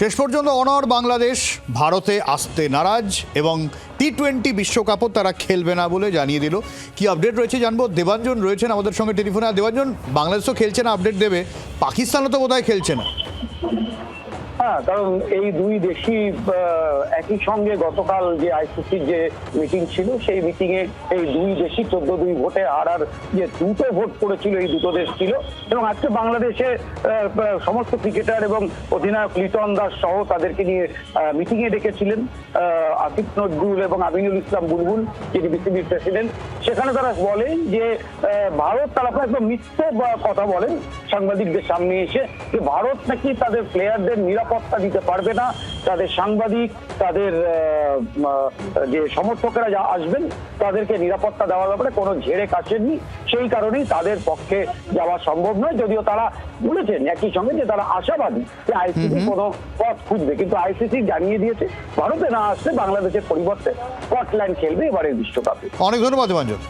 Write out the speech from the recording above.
শেষ পর্যন্ত অনড় বাংলাদেশ, ভারতে আসতে নারাজ এবং টি-20 বিশ্বকাপও তারা খেলবে না বলে জানিয়ে দিল। কি আপডেট রয়েছে জানবো। দেবাঞ্জন রয়েছেন আমাদের সঙ্গে টেলিফোনে। আর দেবাঞ্জন, বাংলাদেশও খেলছে না, আপডেট দেবে। পাকিস্তানও তো বোধহয় খেলছে না। হ্যাঁ, কারণ এই দুই দেশই একই সঙ্গে গতকাল যে আইসিসির যে মিটিং ছিল সেই মিটিং এ এই দুই দেশই 14-2 ভোটে আর যে দুটো ভোট পড়েছিল এই দুটো দেশ ছিল। এবং আজকে বাংলাদেশে সমস্ত ক্রিকেটার এবং অধিনায়ক লিটন দাস সহ তাদেরকে নিয়ে মিটিং এ ডেকেছিলেন আসিফ নজরুল এবং আমিনুল ইসলাম বুলবুল, যিনি বিসিবির প্রেসিডেন্ট। সেখানে তারা বলেন যে ভারত, তারা একদম মিথ্যে কথা বলেন সাংবাদিকদের সামনে এসে যে ভারত নাকি তাদের প্লেয়ারদের নিরাপত্তা দিতে পারবে না, তাদের সাংবাদিক, তাদের যে সমর্থকেরা যা আসবেন তাদেরকে নিরাপত্তা দেওয়ার ব্যাপারে কোনো ঝেড়ে কাছেননি। সেই কারণেই তাদের পক্ষে যাওয়া সম্ভব নয়, যদিও তারা বলেছেন একই সঙ্গে যে তারা আশাবাদী যে আইসিসি কোনো পথ খুঁজবে। কিন্তু আইসিসি জানিয়ে দিয়েছে ভারতে না আসলে বাংলাদেশের পরিবর্তে স্কটল্যান্ড খেলবে এবারের বিশ্বকাপে। অনেক ধন্যবাদ দেবাঞ্জন।